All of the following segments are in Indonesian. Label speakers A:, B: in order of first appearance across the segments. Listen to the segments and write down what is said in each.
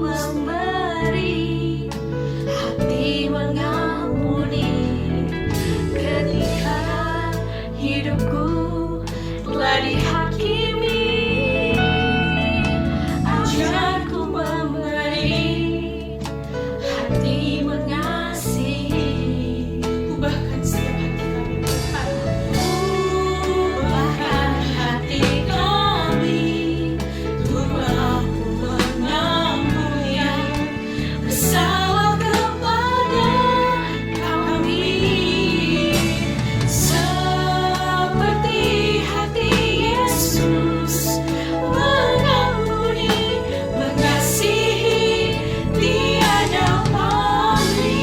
A: memberi hati mengampuni ketika hidupku telah dihakimi. Ajarku memberi hati mengasihi. Ubahkan setiap hati kami, untuk mampu mengampuni bersalah kepada kami, seperti hati Yesus mengampuni, mengasihi tiada pamrih.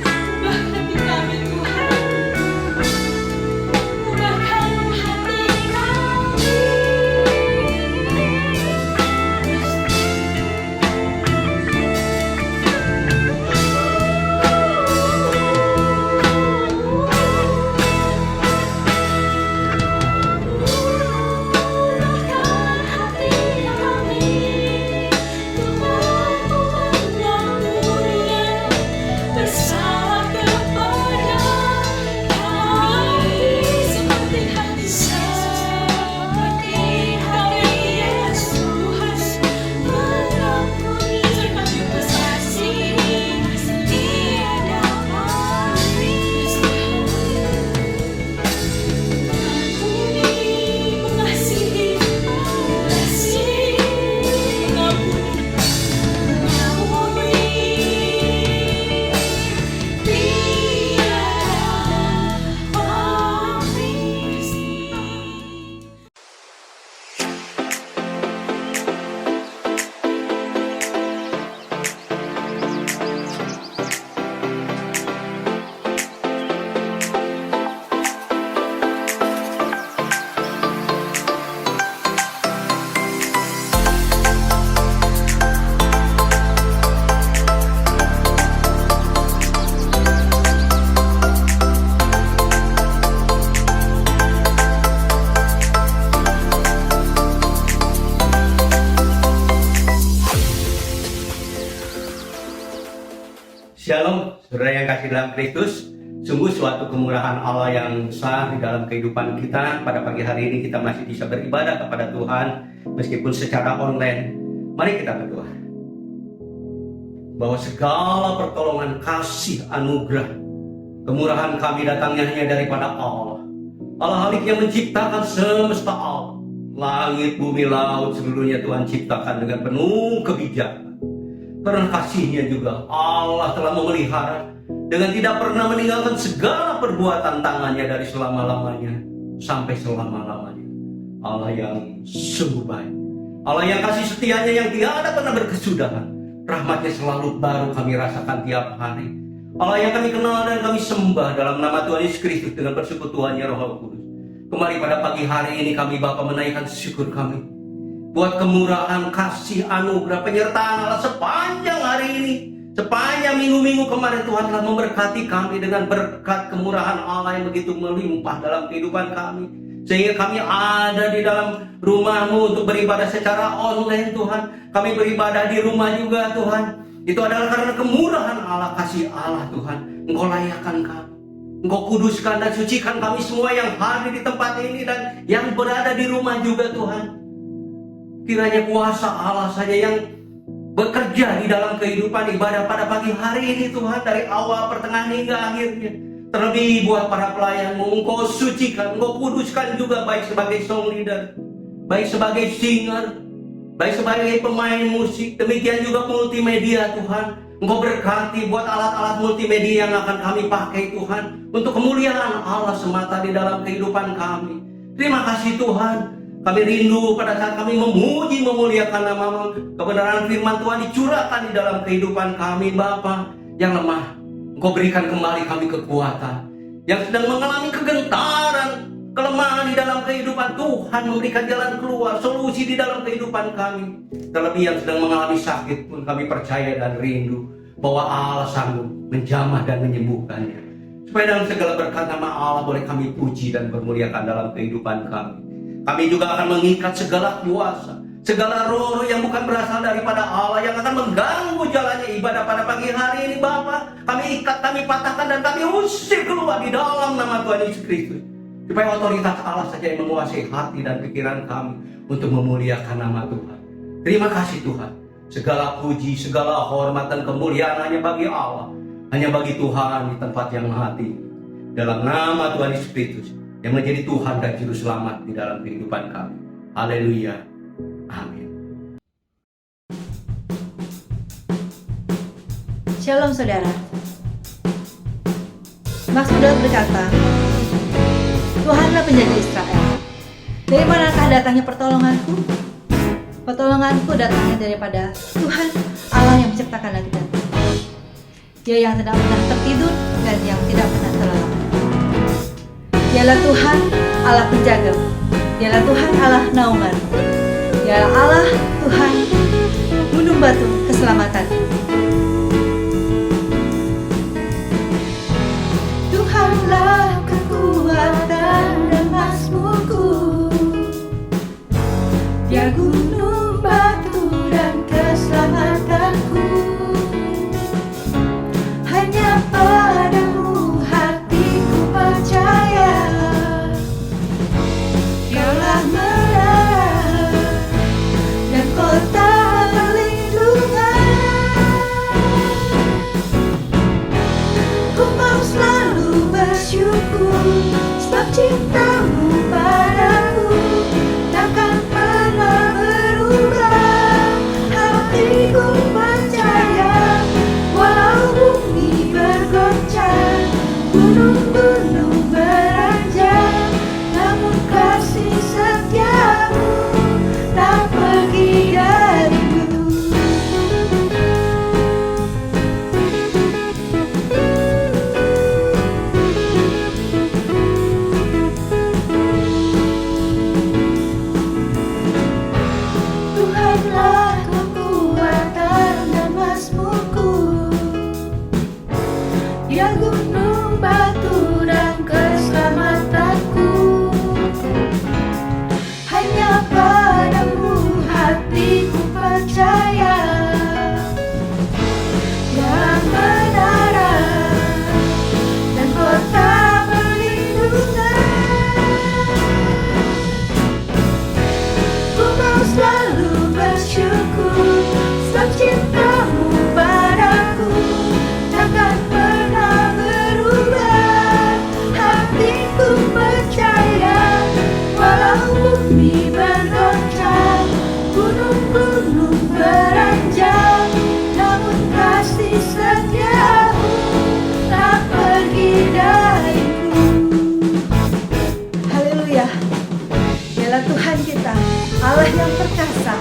A: Ubah hati kami Tuhan, ubahkan hati kami. Ubahkan hati kami, untuk mampu mengampuni bersalah kepada kami, seperti hati Yesus mengampuni, mengasihi tiada pamrih. Mengasihi, mengampuni, tiada pamrih.
B: Shalom, saudara yang kasih dalam Kristus. Sungguh suatu kemurahan Allah yang besar di dalam kehidupan kita. Pada pagi hari ini kita masih bisa beribadah kepada Tuhan meskipun secara online. Mari kita berdoa. Bahwa segala pertolongan, kasih, anugerah, kemurahan kami datangnya hanya daripada Allah. Allah Halik yang menciptakan semesta alam. Langit, bumi, laut, seluruhnya Tuhan ciptakan dengan penuh kebijakan. Karena kasihnya juga Allah telah memelihara dengan tidak pernah meninggalkan segala perbuatan tangannya dari selama-lamanya sampai selama-lamanya. Allah yang sungguh baik, Allah yang kasih setianya yang tiada pernah berkesudahan. Rahmatnya selalu baru kami rasakan tiap hari. Allah yang kami kenal dan kami sembah dalam nama Tuhan Yesus Kristus dengan persekutuannya Roh Kudus. Kembali pada pagi hari ini kami Bapa menaikkan syukur kami buat kemurahan, kasih, anugerah, penyertaan Allah sepanjang hari ini, sepanjang minggu-minggu kemarin. Tuhan telah memberkati kami dengan berkat kemurahan Allah yang begitu melimpah dalam kehidupan kami, sehingga kami ada di dalam rumah-Mu untuk beribadah secara online. Tuhan, kami beribadah di rumah juga Tuhan. Itu adalah karena kemurahan Allah, kasih Allah Tuhan. Engkau layakkan kami, Engkau kuduskan dan sucikan kami semua yang hadir di tempat ini dan yang berada di rumah juga Tuhan. Kiranya kuasa Allah saja yang bekerja di dalam kehidupan ibadah pada pagi hari ini Tuhan, dari awal, pertengahan hingga akhirnya. Terlebih buat para pelayan-Mu, Engkau sucikan, Engkau kuduskan juga, baik sebagai song leader, baik sebagai singer, baik sebagai pemain musik, demikian juga multimedia Tuhan. Engkau berkati buat alat-alat multimedia yang akan kami pakai Tuhan, untuk kemuliaan Allah semata di dalam kehidupan kami. Terima kasih Tuhan. Kami rindu pada saat kami memuji, memuliakan nama-Mu. Kebenaran firman Tuhan dicurahkan di dalam kehidupan kami Bapa yang lemah. Engkau berikan kembali kami kekuatan. Yang sedang mengalami kegentaran, kelemahan di dalam kehidupan, Tuhan memberikan jalan keluar, solusi di dalam kehidupan kami. Terlebih yang sedang mengalami sakit pun kami percaya dan rindu bahwa Allah sanggup menjamah dan menyembuhkannya. Supaya dalam segala berkat nama Allah boleh kami puji dan permuliakan dalam kehidupan kami. Kami juga akan mengikat segala kuasa, segala roh yang bukan berasal daripada Allah yang akan mengganggu jalannya ibadah pada pagi hari ini, Bapa. Kami ikat, kami patahkan, dan kami usir keluar di dalam nama Tuhan Yesus Kristus. Supaya otoritas Allah saja yang menguasai hati dan pikiran kami untuk memuliakan nama Tuhan. Terima kasih Tuhan. Segala puji, segala hormat dan kemuliaan hanya bagi Allah, hanya bagi Tuhan di tempat yang maha tinggi. Dalam nama Tuhan Yesus Kristus yang menjadi Tuhan dan Juru Selamat di dalam kehidupan kami. Haleluya. Amin.
C: Shalom saudara. Mazmur Daud berkata, Tuhanlah penjaga Israel. Dari manakah datangnya pertolonganku? Pertolonganku datangnya daripada Tuhan Allah yang menciptakan langit dan bumi. Dia yang tidak pernah tertidur dan yang tidak pernah terlelap. Dialah Tuhan Allah penjagamu. Dialah Tuhan Allah naungan. Dialah Allah Tuhan gunung batu keselamatanku. Tuhanlah kekuatan dan mazmurku. Dia gunung batu dan keselamatanku. Hanya padamu hatiku percaya. Dialah menara dan kota perlindungan. Ku mau selalu bersyukur sebab cintamu padaku takkan pernah berubah. Hatiku percaya walau bumi bergoncang, gunung-gunung beranjak, namun kasih setiamu tak pergi dariku. Tuhanlah kekuatan dan mazmurku. Dia gunung batu dan keselamatanku. Hanya padamu hatiku percaya. Dia menara dan kota perlindungan. Ku mau selalu bersyukur sebab cintamu padaku takkan pernah berubah. Hatiku percaya walau bumi bergoncang, gunung-gunung beranjak, namun kasih setiamu tak pergi dariku. Haleluya. Dialah Tuhan kita, Allah yang perkasa.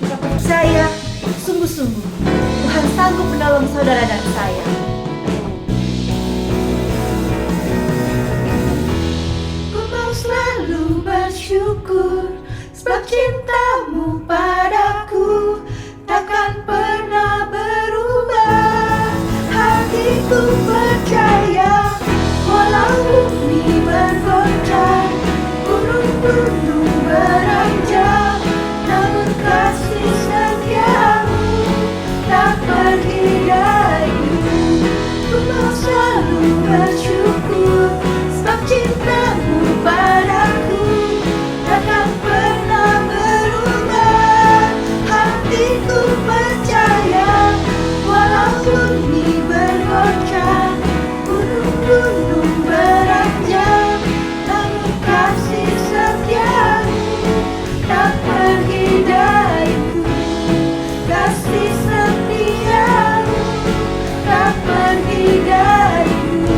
C: Kita percaya sungguh-sungguh Tuhan sanggup menolong saudara dan saya. Ku mau selalu bersyukur sebab cintamu padaku takkan pernah berubah. Hatiku percaya walau bumi bergoncang, gunung-gunung beranjak, namun kasih setiamu tak pergi dariku. Ku mau selalu bersyukur sebab cintamu padaku takkan pernah berubah. Hatiku percaya walau bumi bergoncang, gunung-gunung beranjak, namun kasih setiamu tak pergi dariku. Kasih setiamu tak pergi dariku.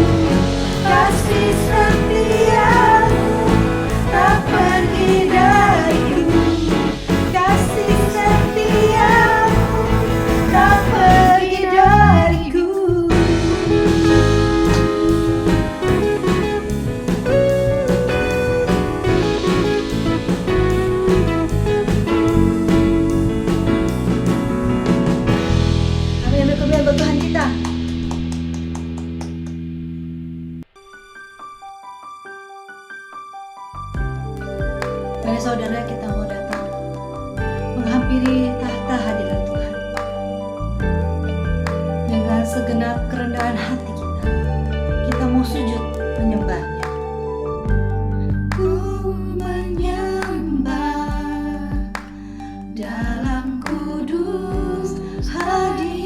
C: Kasih setiamu tak pergi dariku. Kasih setiamu tak pergi dariku. Kami ambil kemuliaan buat Tuhan kita. segenap kerendahan hati kita, kita mau sujud menyembahnya. Ku menyembah dalam kudus hadirat-Mu,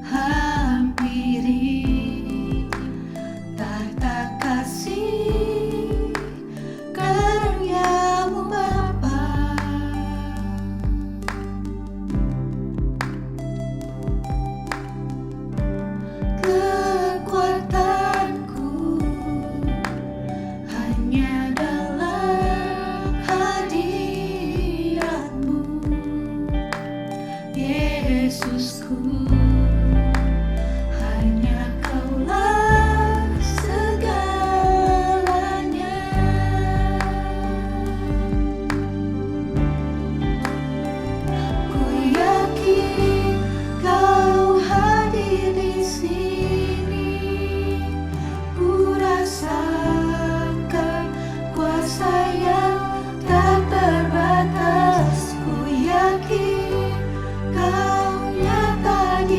C: hampiri tahta kasih karunia-Mu Bapa. Kekuatanku hanya dalam hadirat-Mu, Yesusku, hanya Kaulah segalanya. Ku yakin Kau hadir di sini, ku rasakan kuasa yang tak terbatas. Ku yakin Kau nyata di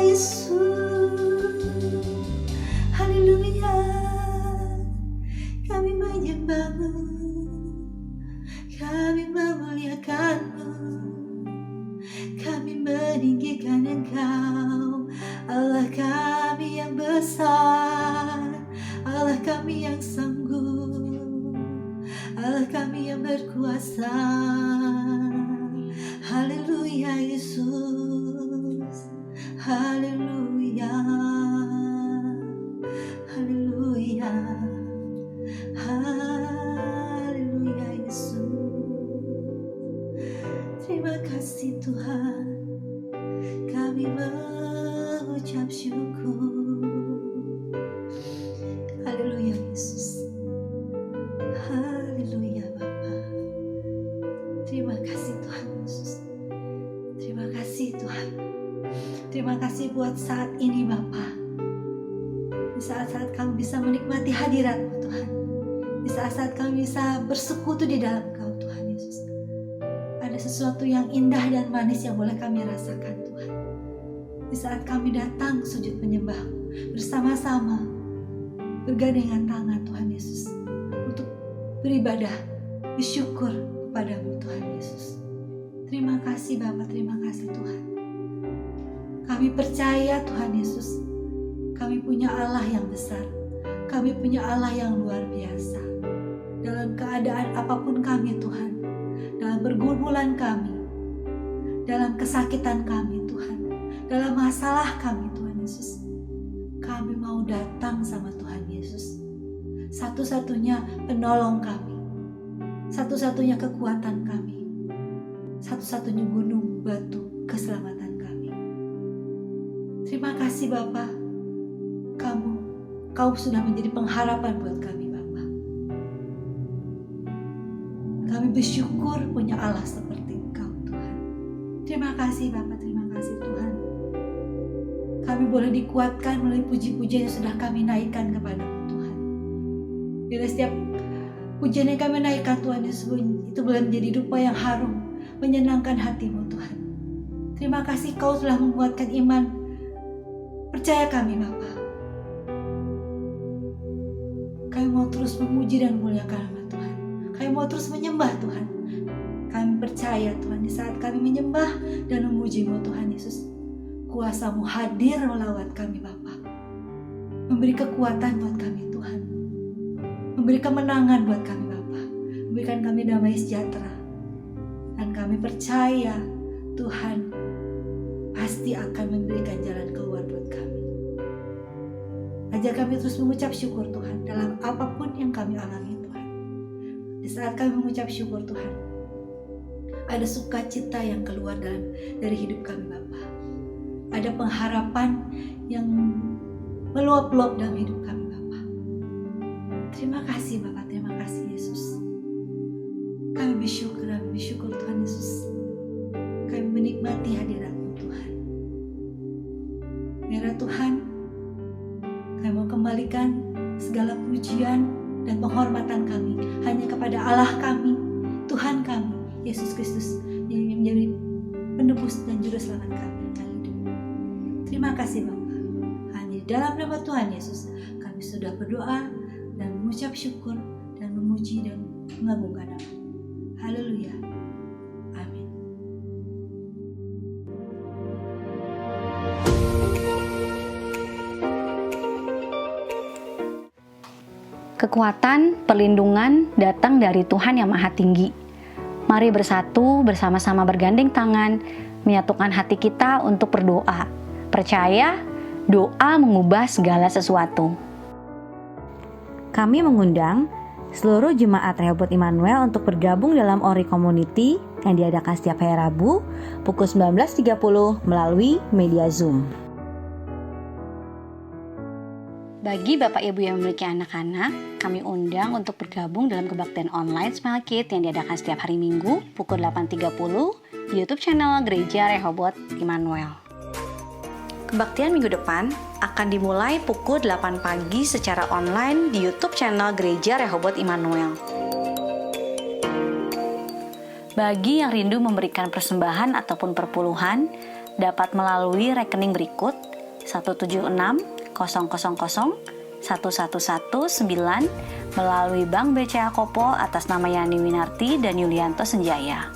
C: Yesus. Haleluya. Kami menyembah-Mu, kami memuliakan-Mu, kami meninggikan Engkau, Allah kami yang besar, Allah kami yang sanggup, Allah kami yang berkuasa. Haleluya Yesus, haleluya, haleluya, haleluya Yesus. Terima kasih Tuhan, kami mengucap syukur. Haleluya Yesus, haleluya Bapa. Terima kasih Tuhan Yesus, terima kasih Tuhan. Terima kasih buat saat ini Bapa. Di saat-saat kami bisa menikmati hadirat-Mu Tuhan, di saat-saat kami bisa bersekutu di dalam Kau Tuhan Yesus, ada sesuatu yang indah dan manis yang boleh kami rasakan Tuhan. Di saat kami datang sujud menyembah-Mu bersama-sama, bergandengan tangan Tuhan Yesus, untuk beribadah, bersyukur kepada-Mu Tuhan Yesus. Terima kasih Bapa, terima kasih Tuhan. Kami percaya Tuhan Yesus, kami punya Allah yang besar, kami punya Allah yang luar biasa. Dalam keadaan apapun kami Tuhan, dalam pergumulan kami, dalam kesakitan kami Tuhan, dalam masalah kami Tuhan Yesus, kami mau datang sama Tuhan Yesus, satu-satunya penolong kami, satu-satunya kekuatan kami, satu-satunya gunung batu keselamatan kami. Terima kasih Bapa, Kau sudah menjadi pengharapan buat kami Bapa. Kami bersyukur punya Allah seperti Engkau Tuhan. Terima kasih Bapa, terima kasih Tuhan. Kami boleh dikuatkan melalui puji-pujian yang sudah kami naikkan kepada-Mu Tuhan. Bila setiap pujian yang kami naikkan Tuhan Yesus, itu boleh menjadi dupa yang harum, menyenangkan hati-Mu Tuhan. Terima kasih Kau telah menguatkan iman percaya kami Bapa. Kami mau terus memuji dan memuliakan nama Tuhan. Kami mau terus menyembah Tuhan. Kami percaya Tuhan, di saat kami menyembah dan memuji-Mu Tuhan Yesus, kuasa-Mu hadir melawat kami Bapa, memberi kekuatan buat kami Tuhan, memberi kemenangan buat kami Bapa, memberikan kami damai sejahtera. Dan kami percaya Tuhan pasti akan memberikan jalan keluar buat kami. Ajar kami terus mengucap syukur Tuhan dalam apapun yang kami alami Tuhan. Di saat kami mengucap syukur Tuhan, ada sukacita yang keluar dari hidup kami Bapa. Ada pengharapan yang meluap-luap dalam hidup kami Bapa. Terima kasih Bapa, terima kasih Yesus. Kami bersyukur Tuhan Yesus. Kami menikmati hadirat-Mu Tuhan. Biarlah Tuhan, kami mau kembalikan segala pujian dan penghormatan kami hanya kepada Allah kami, Tuhan kami, Yesus Kristus, yang menjadi penebus dan juru selamat kami yang hidup. Terima kasih Bapa. Hanya dalam nama Tuhan Yesus kami sudah berdoa dan mengucap syukur dan memuji dan mengagungkan nama. Haleluya. Amin.
D: Kekuatan, perlindungan datang dari Tuhan yang Maha Tinggi. Mari bersatu, bersama-sama bergandeng tangan, menyatukan hati kita untuk berdoa. Percaya, doa mengubah segala sesuatu.
E: Kami mengundang seluruh jemaat Rehoboth Immanuel untuk bergabung dalam Ori Community yang diadakan setiap hari Rabu pukul 19.30 melalui media Zoom.
D: Bagi Bapak Ibu yang memiliki anak-anak, kami undang untuk bergabung dalam kebaktian online Smile Kid yang diadakan setiap hari Minggu pukul 8.30 di YouTube channel Gereja Rehoboth Immanuel. Kebaktian minggu depan akan dimulai pukul 8 pagi secara online di YouTube channel Gereja Rehoboth Immanuel. Bagi yang rindu memberikan persembahan ataupun perpuluhan, dapat melalui rekening berikut 176 000 1119 melalui Bank BCA Kopo atas nama Yani Winarti dan Yulianto Senjaya.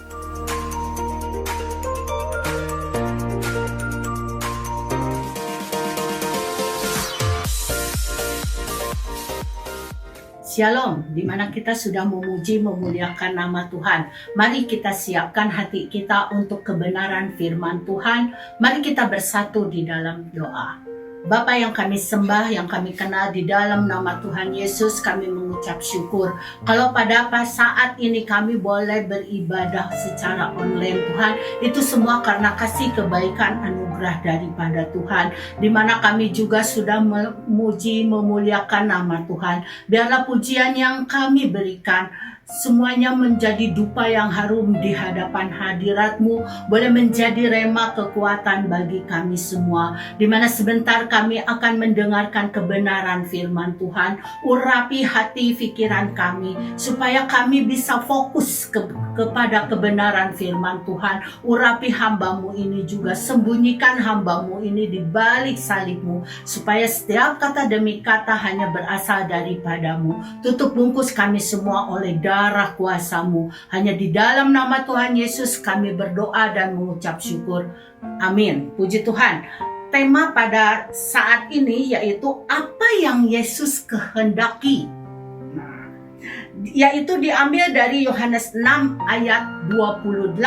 F: Shalom, di mana kita sudah memuji memuliakan nama Tuhan. Mari kita siapkan hati kita untuk kebenaran firman Tuhan. Mari kita bersatu di dalam doa. Bapa yang kami sembah, yang kami kenal, di dalam nama Tuhan Yesus kami mengucap syukur. Kalau pada saat ini kami boleh beribadah secara online Tuhan, itu semua karena kasih kebaikan anugerah daripada Tuhan. Di mana kami juga sudah memuji memuliakan nama Tuhan. Biarlah pujian yang kami berikan semuanya menjadi dupa yang harum di hadapan hadirat-Mu, boleh menjadi rema kekuatan bagi kami semua, di mana sebentar kami akan mendengarkan kebenaran firman Tuhan. Urapi hati pikiran kami supaya kami bisa fokus kepada kebenaran firman Tuhan. Urapi hamba-Mu ini juga, sembunyikan hamba-Mu ini di balik salib-Mu, supaya setiap kata demi kata hanya berasal daripada-Mu. Tutup bungkus kami semua oleh darah kuasa-Mu. Hanya di dalam nama Tuhan Yesus kami berdoa dan mengucap syukur. Amin. Puji Tuhan. Tema pada saat ini yaitu apa yang Yesus kehendaki. Yaitu diambil dari Yohanes 6 ayat 28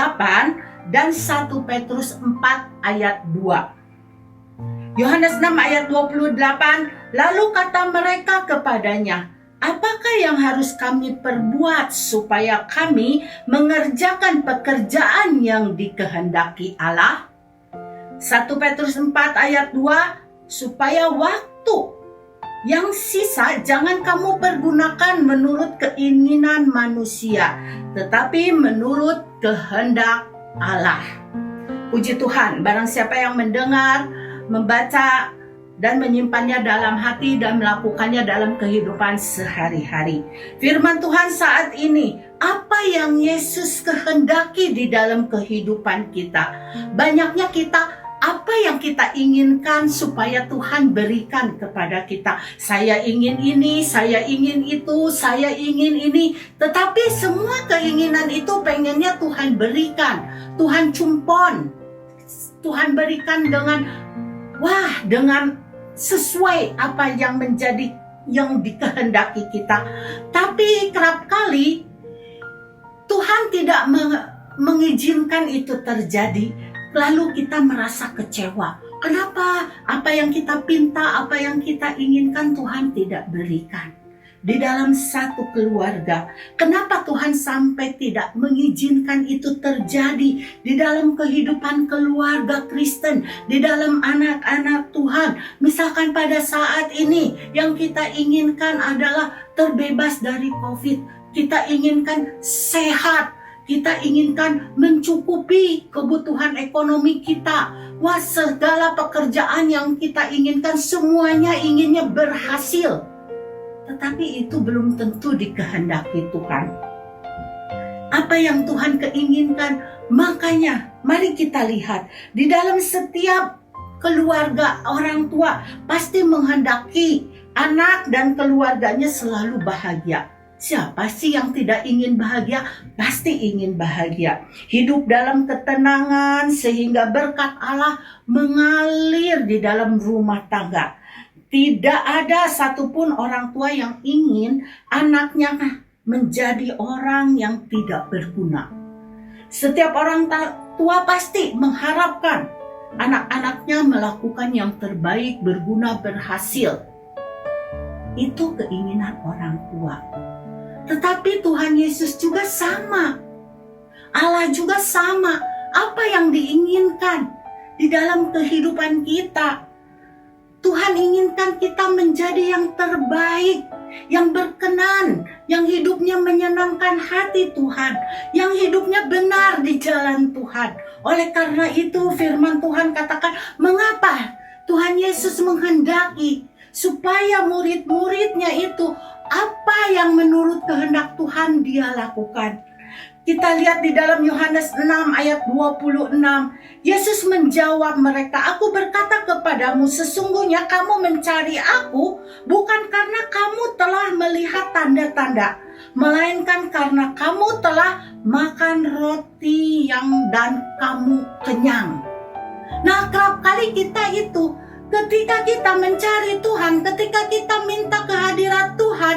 F: dan 1 Petrus 4 ayat 2. Yohanes 6 ayat 28, lalu kata mereka kepadanya, apakah yang harus kami perbuat supaya kami mengerjakan pekerjaan yang dikehendaki Allah? 1 Petrus 4 ayat 2, supaya waktu yang sisa jangan kamu pergunakan menurut keinginan manusia, tetapi menurut kehendak Allah. Puji Tuhan, barang siapa yang mendengar, membaca, dan menyimpannya dalam hati dan melakukannya dalam kehidupan sehari-hari. Firman Tuhan saat ini, apa yang Yesus kehendaki di dalam kehidupan kita? Banyaknya kita, apa yang kita inginkan supaya Tuhan berikan kepada kita. Saya ingin ini, saya ingin itu, saya ingin ini. Tetapi semua keinginan itu pengennya Tuhan berikan. Tuhan cumpon. Tuhan berikan dengan sesuai apa yang menjadi yang dikehendaki kita. Tapi kerap kali Tuhan tidak mengizinkan itu terjadi. Lalu kita merasa kecewa. Kenapa apa yang kita pinta, apa yang kita inginkan Tuhan tidak berikan? Di dalam satu keluarga, kenapa Tuhan sampai tidak mengizinkan itu terjadi di dalam kehidupan keluarga Kristen, di dalam anak-anak Tuhan? Misalkan pada saat ini yang kita inginkan adalah terbebas dari COVID, kita inginkan sehat, kita inginkan mencukupi kebutuhan ekonomi kita. Wah, segala pekerjaan yang kita inginkan semuanya inginnya berhasil. Tetapi itu belum tentu dikehendaki Tuhan. Apa yang Tuhan keinginkan, makanya mari kita lihat di dalam setiap keluarga, orang tua pasti menghendaki anak dan keluarganya selalu bahagia. Siapa sih yang tidak ingin bahagia? Pasti ingin bahagia. Hidup dalam ketenangan sehingga berkat Allah mengalir di dalam rumah tangga. Tidak ada satupun orang tua yang ingin anaknya menjadi orang yang tidak berguna. Setiap orang tua pasti mengharapkan anak-anaknya melakukan yang terbaik, berguna, berhasil. Itu keinginan orang tua. Tetapi Tuhan Yesus juga sama. Allah juga sama. Apa yang diinginkan di dalam kehidupan kita? Tuhan inginkan kita menjadi yang terbaik, yang berkenan, yang hidupnya menyenangkan hati Tuhan, yang hidupnya benar di jalan Tuhan. Oleh karena itu firman Tuhan katakan, mengapa Tuhan Yesus menghendaki supaya murid-muridnya itu apa yang menurut kehendak Tuhan dia lakukan. Kita lihat di dalam Yohanes 6 ayat 26, Yesus menjawab mereka, "Aku berkata kepadamu, sesungguhnya kamu mencari aku bukan karena kamu telah melihat tanda-tanda, melainkan karena kamu telah makan roti dan kamu kenyang." Nah, kerap kali kita itu, ketika kita mencari Tuhan, ketika kita minta kehadirat Tuhan,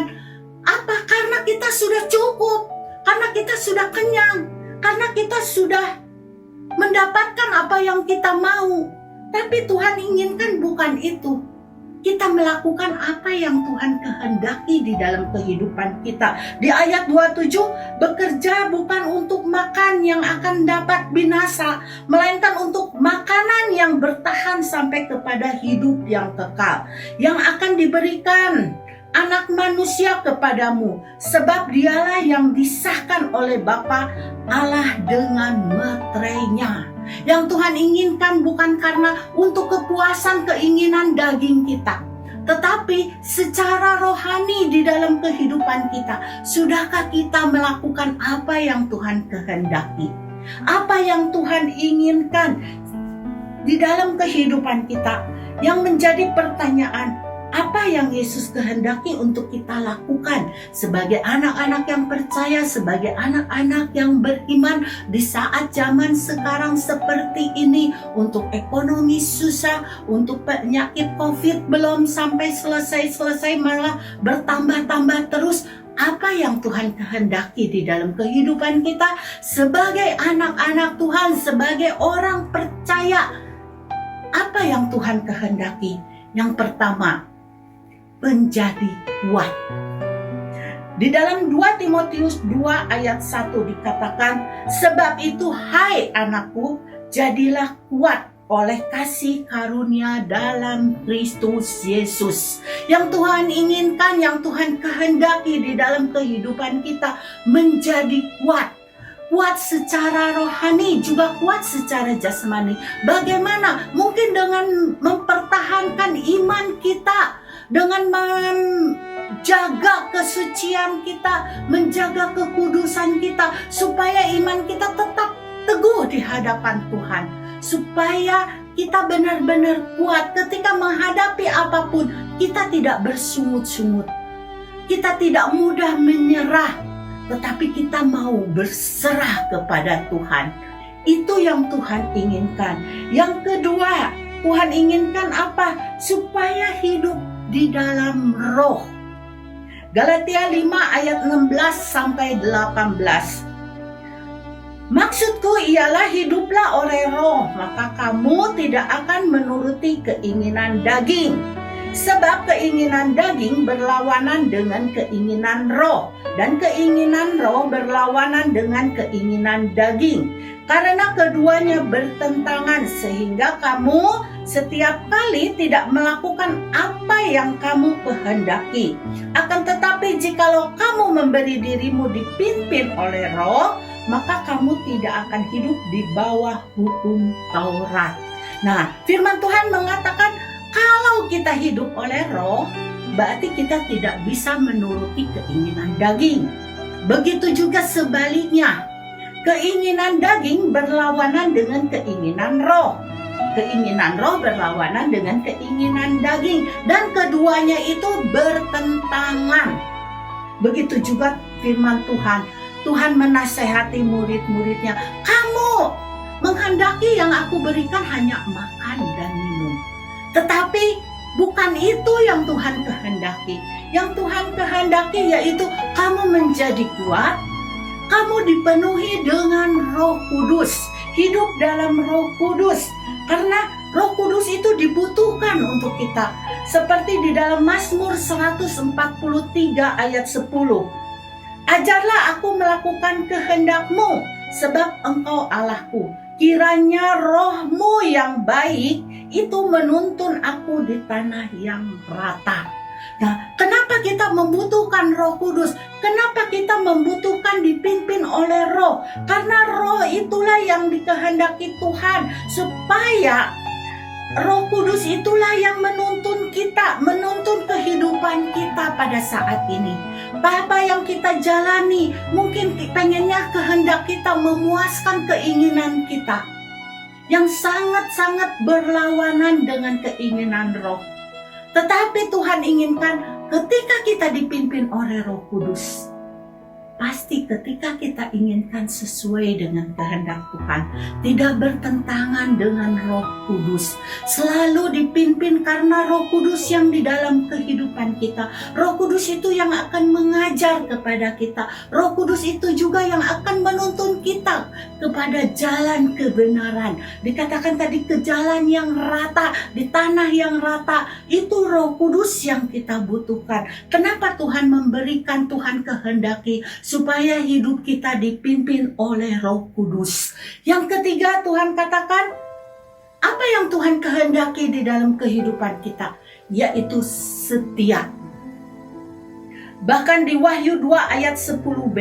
F: apa? Karena kita sudah cukup, karena kita sudah kenyang, karena kita sudah mendapatkan apa yang kita mau. Tapi Tuhan inginkan bukan itu. Kita melakukan apa yang Tuhan kehendaki di dalam kehidupan kita. Di ayat 27, bekerja bukan untuk makan yang akan dapat binasa, melainkan untuk makanan yang bertahan sampai kepada hidup yang kekal, yang akan diberikan Anak Manusia kepadamu, sebab dialah yang disahkan oleh Bapa Allah dengan meterainya. Yang Tuhan inginkan bukan karena untuk kepuasan keinginan daging kita, tetapi secara rohani di dalam kehidupan kita. Sudahkah kita melakukan apa yang Tuhan kehendaki? Apa yang Tuhan inginkan di dalam kehidupan kita? Yang menjadi pertanyaan, apa yang Yesus kehendaki untuk kita lakukan sebagai anak-anak yang percaya, sebagai anak-anak yang beriman di saat zaman sekarang seperti ini, untuk ekonomi susah, untuk penyakit COVID belum sampai selesai, malah bertambah-tambah terus. Apa yang Tuhan kehendaki di dalam kehidupan kita sebagai anak-anak Tuhan, sebagai orang percaya? Apa yang Tuhan kehendaki? Yang pertama, menjadi kuat. Di dalam 2 Timotius 2 ayat 1 dikatakan, "Sebab itu hai anakku, jadilah kuat oleh kasih karunia dalam Kristus Yesus." Yang Tuhan inginkan, yang Tuhan kehendaki di dalam kehidupan kita, menjadi kuat. Kuat secara rohani, juga kuat secara jasmani. Bagaimana? Mungkin dengan mempertahankan iman kita, dengan menjaga kesucian kita, menjaga kekudusan kita, supaya iman kita tetap teguh di hadapan Tuhan, supaya kita benar-benar kuat ketika menghadapi apapun. Kita tidak bersungut-sungut, kita tidak mudah menyerah, tetapi kita mau berserah kepada Tuhan. Itu yang Tuhan inginkan. Yang kedua, Tuhan inginkan apa? Supaya hidup di dalam roh. Galatia 5 ayat 16 sampai 18. "Maksudku ialah hiduplah oleh roh, maka kamu tidak akan menuruti keinginan daging. Sebab keinginan daging berlawanan dengan keinginan roh, dan keinginan roh berlawanan dengan keinginan daging. Karena keduanya bertentangan, sehingga kamu setiap kali tidak melakukan apa yang kamu kehendaki. Akan tetapi jikalau kamu memberi dirimu dipimpin oleh roh, maka kamu tidak akan hidup di bawah hukum Taurat." Nah, firman Tuhan mengatakan, kalau kita hidup oleh roh, berarti kita tidak bisa menuruti keinginan daging. Begitu juga sebaliknya. Keinginan daging berlawanan dengan keinginan roh. Keinginan roh berlawanan dengan keinginan daging. Dan keduanya itu bertentangan. Begitu juga firman Tuhan. Tuhan menasehati murid-muridnya, "Kamu menghendaki yang aku berikan hanya makan dan minum." Tetapi bukan itu yang Tuhan kehendaki. Yang Tuhan kehendaki yaitu kamu menjadi kuat, kamu dipenuhi dengan Roh Kudus, hidup dalam Roh Kudus. Karena Roh Kudus itu dibutuhkan untuk kita. Seperti di dalam Mazmur 143 ayat 10. "Ajarlah aku melakukan kehendak-Mu, sebab Engkau Allahku. Kiranya roh-Mu yang baik itu menuntun aku di tanah yang rata." Nah, kenapa kita membutuhkan Roh Kudus? Kenapa kita membutuhkan dipimpin oleh Roh? Karena Roh itulah yang dikehendaki Tuhan, supaya Roh Kudus itulah yang menuntun kita, menuntun kehidupan kita pada saat ini. Apa yang kita jalani, mungkin pengennya kehendak kita memuaskan keinginan kita yang sangat-sangat berlawanan dengan keinginan Roh. Tetapi Tuhan inginkan ketika kita dipimpin oleh Roh Kudus, pasti ketika kita inginkan sesuai dengan kehendak Tuhan, tidak bertentangan dengan Roh Kudus, selalu dipimpin karena Roh Kudus yang di dalam kehidupan kita. Roh Kudus itu yang akan mengajar kepada kita. Roh Kudus itu juga yang akan menuntun kita kepada jalan kebenaran. Dikatakan tadi ke jalan yang rata, di tanah yang rata. Itu Roh Kudus yang kita butuhkan. Kenapa Tuhan memberikan, Tuhan kehendaki supaya hidup kita dipimpin oleh Roh Kudus. Yang ketiga, Tuhan katakan, apa yang Tuhan kehendaki di dalam kehidupan kita? Yaitu setia. Bahkan di Wahyu 2 ayat 10b,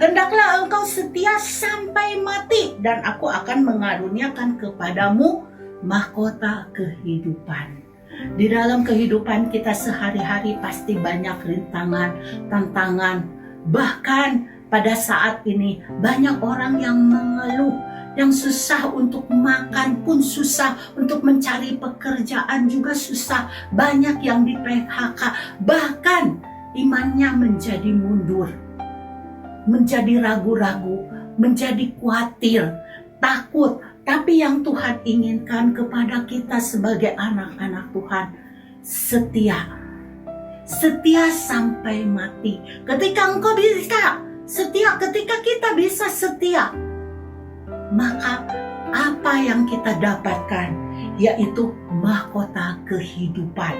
F: hendaklah engkau setia sampai mati, dan aku akan mengaruniakan kepadamu mahkota kehidupan. Di dalam kehidupan kita sehari-hari pasti banyak rintangan, tantangan. Bahkan pada saat ini banyak orang yang mengeluh, yang susah untuk makan pun susah, untuk mencari pekerjaan juga susah. Banyak yang di PHK, bahkan imannya menjadi mundur, menjadi ragu-ragu, menjadi khawatir, takut. Tapi yang Tuhan inginkan kepada kita sebagai anak-anak Tuhan, setia. Setia sampai mati. Ketika engkau bisa setia, ketika kita bisa setia, maka apa yang kita dapatkan? Yaitu mahkota kehidupan.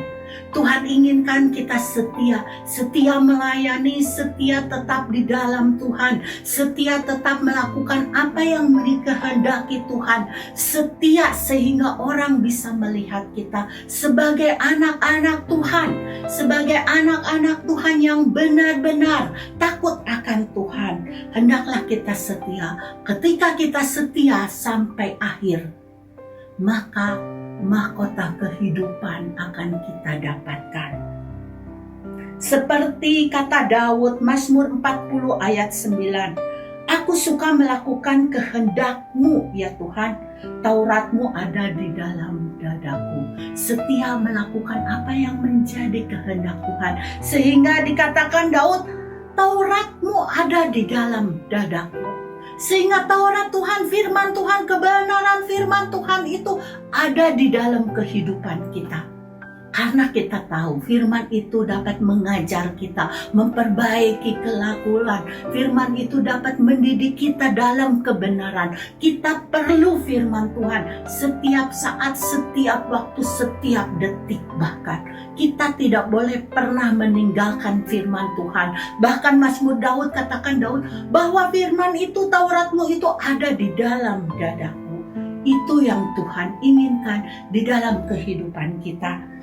F: Tuhan inginkan kita setia, setia melayani, setia tetap di dalam Tuhan, setia tetap melakukan apa yang dikehendaki Tuhan, setia sehingga orang bisa melihat kita sebagai anak-anak Tuhan, sebagai anak-anak Tuhan yang benar-benar takut akan Tuhan. Hendaklah kita setia. Ketika kita setia sampai akhir, maka mahkota kehidupan akan kita dapatkan. Seperti kata Daud, Mazmur 40 ayat 9, aku suka melakukan kehendak-Mu ya Tuhan, Taurat-Mu ada di dalam dadaku. Setia melakukan apa yang menjadi kehendak Tuhan. Sehingga dikatakan Daud, Taurat-Mu ada di dalam dadaku. Sehingga Taurat Tuhan, firman Tuhan, kebenaran firman Tuhan itu ada di dalam kehidupan kita. Karena kita tahu firman itu dapat mengajar kita, memperbaiki kelakuan. Firman itu dapat mendidik kita dalam kebenaran. Kita perlu firman Tuhan setiap saat, setiap waktu, setiap detik bahkan. Kita tidak boleh pernah meninggalkan firman Tuhan. Bahkan Mazmur Daud katakan Daud bahwa firman itu, Taurat-Mu itu ada di dalam dadaku. Itu yang Tuhan inginkan di dalam kehidupan kita.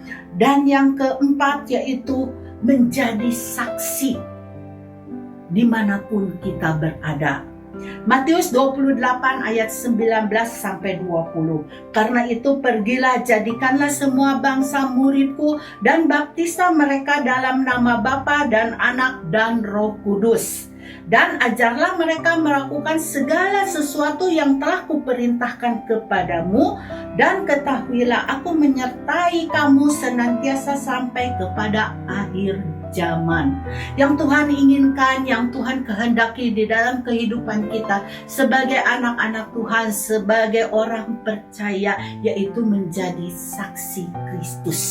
F: Dan yang keempat yaitu menjadi saksi dimanapun kita berada. Matius 28 ayat 19 sampai 20. Karena itu pergilah, jadikanlah semua bangsa muridku dan baptislah mereka dalam nama Bapa dan Anak dan Roh Kudus. Dan ajarlah mereka melakukan segala sesuatu yang telah kuperintahkan kepadamu, dan ketahuilah aku menyertai kamu senantiasa sampai kepada akhir zaman. Yang Tuhan inginkan, yang Tuhan kehendaki di dalam kehidupan kita sebagai anak-anak Tuhan, sebagai orang percaya, yaitu menjadi saksi Kristus.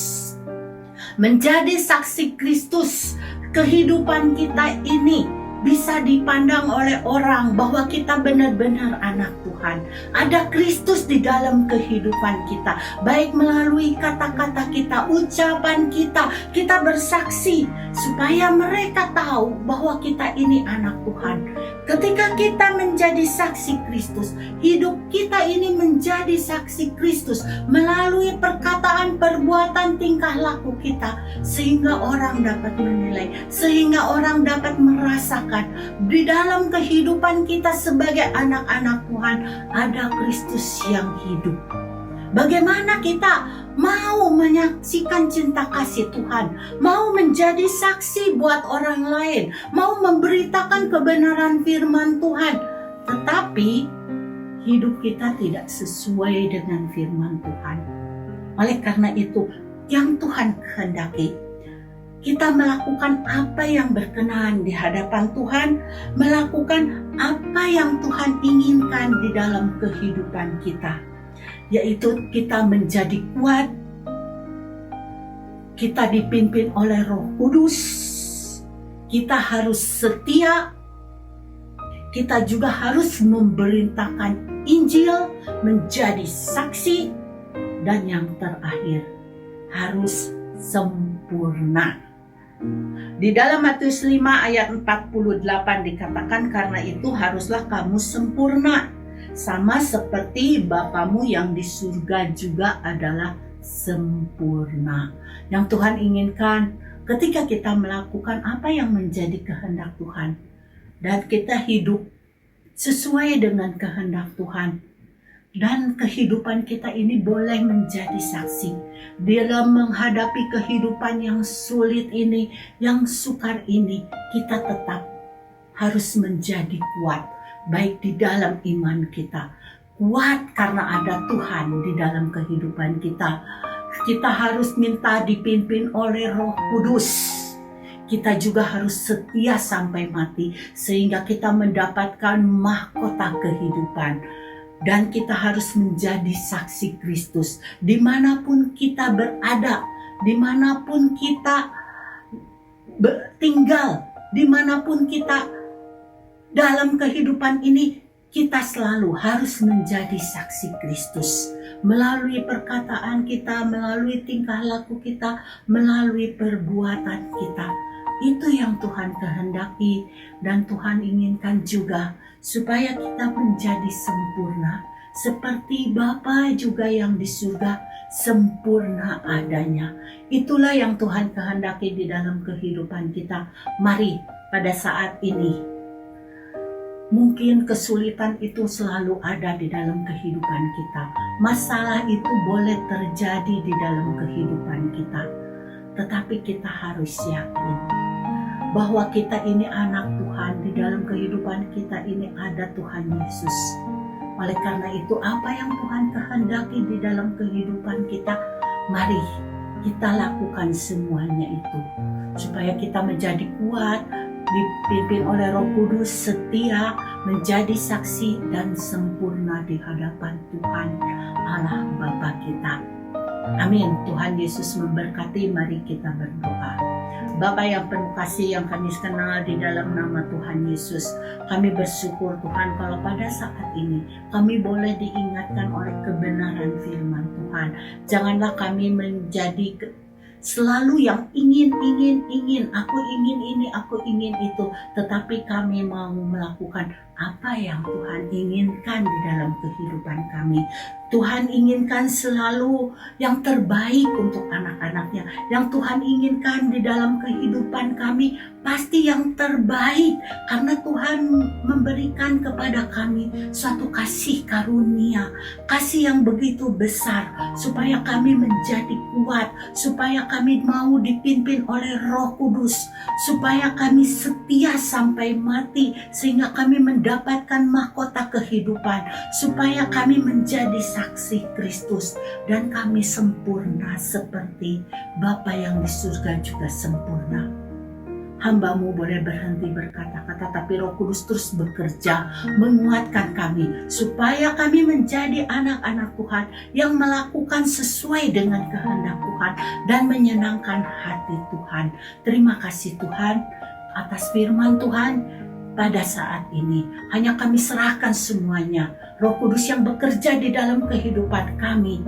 F: Menjadi saksi Kristus, kehidupan kita ini bisa dipandang oleh orang bahwa kita benar-benar anak Tuhan. Ada Kristus di dalam kehidupan kita. Baik melalui kata-kata kita, ucapan kita, kita bersaksi supaya mereka tahu bahwa kita ini anak Tuhan. Ketika kita menjadi saksi Kristus, hidup kita ini menjadi saksi Kristus melalui perkataan, perbuatan, tingkah laku kita, sehingga orang dapat menilai, sehingga orang dapat merasakan di dalam kehidupan kita sebagai anak-anak Tuhan ada Kristus yang hidup. Bagaimana kita mau menyaksikan cinta kasih Tuhan, mau menjadi saksi buat orang lain, mau memberitakan kebenaran firman Tuhan, tetapi hidup kita tidak sesuai dengan firman Tuhan. Oleh karena itu, yang Tuhan kehendaki, kita melakukan apa yang berkenan di hadapan Tuhan, melakukan apa yang Tuhan inginkan di dalam kehidupan kita, yaitu kita menjadi kuat, kita dipimpin oleh Roh Kudus, kita harus setia, kita juga harus memberitakan Injil, menjadi saksi, dan yang terakhir harus sempurna. Di dalam Matius 5 ayat 48 dikatakan, karena itu haruslah kamu sempurna, sama seperti Bapamu yang di surga juga adalah sempurna. Yang Tuhan inginkan ketika kita melakukan apa yang menjadi kehendak Tuhan, dan kita hidup sesuai dengan kehendak Tuhan, dan kehidupan kita ini boleh menjadi saksi dalam menghadapi kehidupan yang sulit ini, yang sukar ini. Kita tetap harus menjadi kuat, baik di dalam iman kita, kuat karena ada Tuhan di dalam kehidupan kita. Kita harus minta dipimpin oleh Roh Kudus. Kita juga harus setia sampai mati, sehingga kita mendapatkan mahkota kehidupan. Dan kita harus menjadi saksi Kristus dimanapun kita berada, dimanapun kita tinggal, dimanapun kita dalam kehidupan ini. Kita selalu harus menjadi saksi Kristus melalui perkataan kita, melalui tingkah laku kita, melalui perbuatan kita. Itu yang Tuhan kehendaki, dan Tuhan inginkan juga supaya kita menjadi sempurna seperti Bapa juga yang di surga sempurna adanya. Itulah yang Tuhan kehendaki di dalam kehidupan kita. Mari pada saat ini, mungkin kesulitan itu selalu ada di dalam kehidupan kita. Masalah itu boleh terjadi di dalam kehidupan kita. Tetapi kita harus yakin bahwa kita ini anak Tuhan. Di dalam kehidupan kita ini ada Tuhan Yesus. Oleh karena itu, apa yang Tuhan kehendaki di dalam kehidupan kita, mari kita lakukan semuanya itu, supaya kita menjadi kuat, dipimpin oleh Roh Kudus, setia, menjadi saksi dan sempurna di hadapan Tuhan Allah Bapa kita. Amin. Tuhan Yesus memberkati. Mari kita berdoa. Bapa yang penuh kasih, yang kami kenal di dalam nama Tuhan Yesus, kami bersyukur Tuhan kalau pada saat ini kami boleh diingatkan oleh kebenaran firman Tuhan. Janganlah kami menjadi selalu yang ingin, aku ingin ini, aku ingin itu, tetapi kami mau melakukan apa yang Tuhan inginkan di dalam kehidupan kami. Tuhan inginkan selalu yang terbaik untuk anak-anaknya. Yang Tuhan inginkan di dalam kehidupan kami pasti yang terbaik, karena Tuhan memberikan kepada kami suatu kasih karunia, kasih yang begitu besar, supaya kami menjadi kuat, supaya kami mau dipimpin oleh Roh Kudus, supaya kami setia sampai mati, sehingga kami mendapatkan mahkota kehidupan, supaya kami menjadi saksi Kristus, dan kami sempurna seperti Bapa yang di surga juga sempurna. Hamba-Mu boleh berhenti berkata-kata, tapi Roh Kudus terus bekerja menguatkan kami, supaya kami menjadi anak-anak Tuhan yang melakukan sesuai dengan kehendak Tuhan dan menyenangkan hati Tuhan. Terima kasih Tuhan atas firman Tuhan pada saat ini. Hanya kami serahkan semuanya. Roh Kudus yang bekerja di dalam kehidupan kami.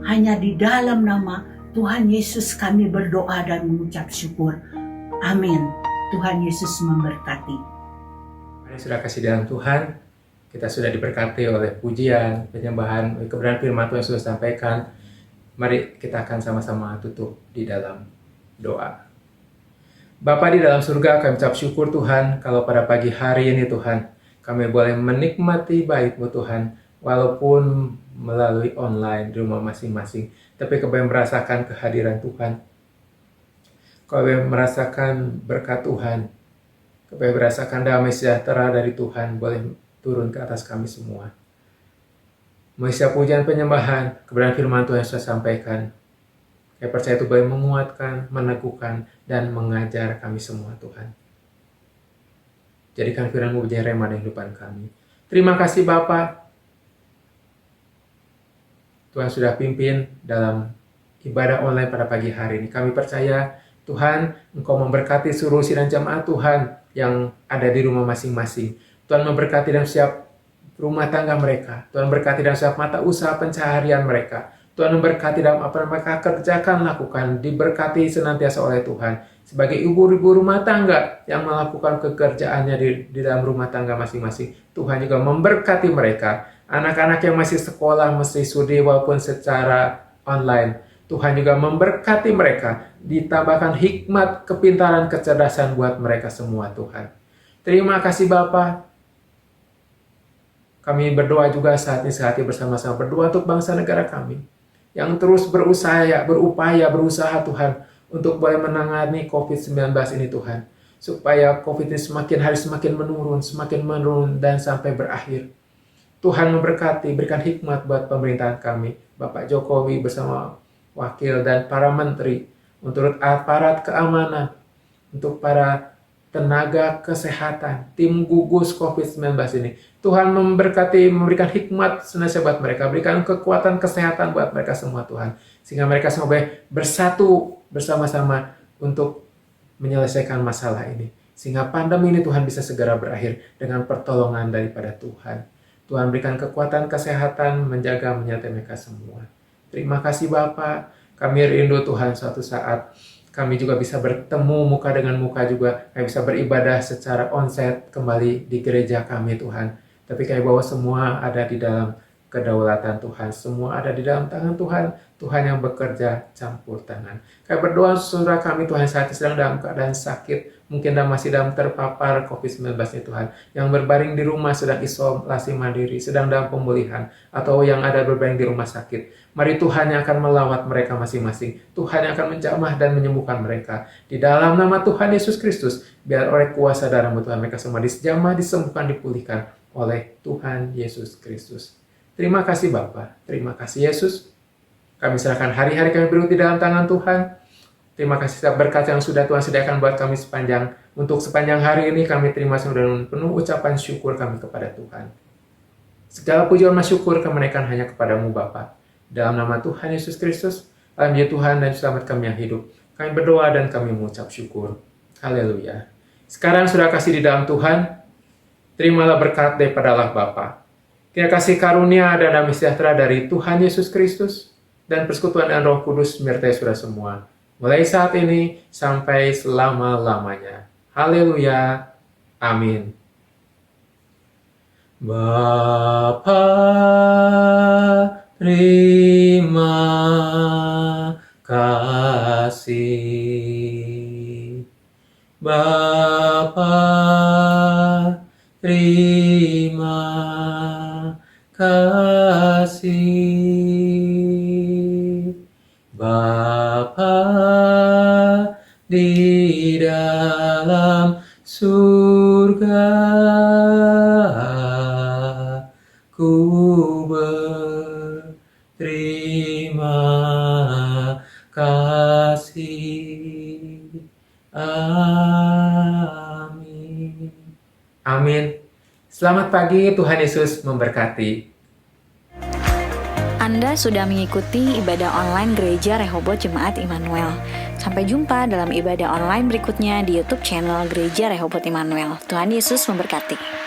F: Hanya di dalam nama Tuhan Yesus kami berdoa dan mengucap syukur. Amin. Tuhan Yesus memberkati.
G: Mari sudah kasih dalam Tuhan, kita sudah diberkati oleh pujian, penyembahan, kebenaran firman Tuhan yang sudah sampaikan. Mari kita akan sama-sama tutup di dalam doa. Bapa di dalam surga, kami ucap syukur Tuhan, kalau pada pagi hari ini Tuhan, kami boleh menikmati bait-Mu Tuhan, walaupun melalui online di rumah masing-masing, tapi kami merasakan kehadiran Tuhan. Kami merasakan berkat Tuhan. Kami merasakan damai sejahtera dari Tuhan boleh turun ke atas kami semua. Mengisi pujian penyembahan, kebenaran firman Tuhan yang saya sampaikan. Saya percaya itu boleh menguatkan, meneguhkan, dan mengajar kami semua Tuhan. Jadikan firman-Mu menjadi rema dalam kehidupan kami. Terima kasih Bapa. Tuhan sudah pimpin dalam ibadah online pada pagi hari ini. Kami percaya Tuhan, Engkau memberkati seluruh sidang jamaat Tuhan yang ada di rumah masing-masing. Tuhan memberkati dalam setiap rumah tangga mereka. Tuhan berkati dalam setiap mata usaha pencaharian mereka. Tuhan memberkati dalam apa yang mereka kerjakan, lakukan, diberkati senantiasa oleh Tuhan. Sebagai ibu-ibu rumah tangga yang melakukan pekerjaannya di dalam rumah tangga masing-masing, Tuhan juga memberkati mereka. Anak-anak yang masih sekolah, masih studi walaupun secara online, Tuhan juga memberkati mereka. Ditambahkan hikmat, kepintaran, kecerdasan buat mereka semua Tuhan. Terima kasih Bapa. Kami berdoa juga saat ini sehati bersama-sama berdoa untuk bangsa negara kami yang terus berusaha Tuhan untuk boleh menangani COVID-19 ini Tuhan. Supaya COVID ini semakin hari semakin menurun dan sampai berakhir. Tuhan memberkati, berikan hikmat buat pemerintahan kami. Bapak Jokowi bersama wakil dan para menteri, untuk aparat keamanan, untuk para tenaga kesehatan, tim gugus COVID-19 ini. Tuhan memberkati, memberikan hikmat senantiasa buat mereka, berikan kekuatan kesehatan buat mereka semua Tuhan. Sehingga mereka semua boleh bersatu bersama-sama untuk menyelesaikan masalah ini. Sehingga pandemi ini Tuhan bisa segera berakhir dengan pertolongan daripada Tuhan. Tuhan berikan kekuatan kesehatan, menjaga, menyertai mereka semua. Terima kasih Bapa. Kami rindu Tuhan suatu saat kami juga bisa bertemu muka dengan muka juga. Kami bisa beribadah secara onsite kembali di gereja kami Tuhan. Tapi kami bawa semua ada di dalam kedaulatan Tuhan. Semua ada di dalam tangan Tuhan. Tuhan yang bekerja campur tangan. Kami berdoa saudara kami Tuhan saat ini sedang dalam keadaan sakit. Mungkin masih dalam terpapar COVID-19 ini Tuhan. Yang berbaring di rumah sedang isolasi mandiri. Sedang dalam pemulihan. Atau yang ada berbaring di rumah sakit. Mari Tuhan yang akan melawat mereka masing-masing. Tuhan yang akan menjamah dan menyembuhkan mereka. Di dalam nama Tuhan Yesus Kristus. Biar oleh kuasa darah-Mu Tuhan mereka semua dijamah, disembuhkan, dipulihkan oleh Tuhan Yesus Kristus. Terima kasih Bapa. Terima kasih Yesus. Kami serahkan hari-hari kami berikut di dalam tangan Tuhan. Terima kasih setiap berkat yang sudah Tuhan sediakan buat kami sepanjang hari ini. Kami terima dengan penuh ucapan syukur kami kepada Tuhan. Segala pujian dan syukur kami naikkan hanya kepadamu Bapa. Dalam nama Tuhan Yesus Kristus, dalam dia Tuhan dan selamat kami yang hidup. Kami berdoa dan kami mengucap syukur. Haleluya. Sekarang sudah kasih di dalam Tuhan. Terimalah berkat daripada Allah Bapa. Kiranya kasih karunia dan damai sejahtera dari Tuhan Yesus Kristus dan persekutuan dan Roh Kudus menyertai saudara semua. Mulai saat ini sampai selama-lamanya. Haleluya. Amin. Bapa, terima kasih. Bapa, terima kasih. Bapa di dalam surga, ku berterima kasih. Amin. Amin. Selamat pagi, Tuhan Yesus memberkati.
D: Anda sudah mengikuti ibadah online Gereja Rehobot Jemaat Immanuel. Sampai jumpa dalam ibadah online berikutnya di YouTube channel Gereja Rehobot Immanuel. Tuhan Yesus memberkati.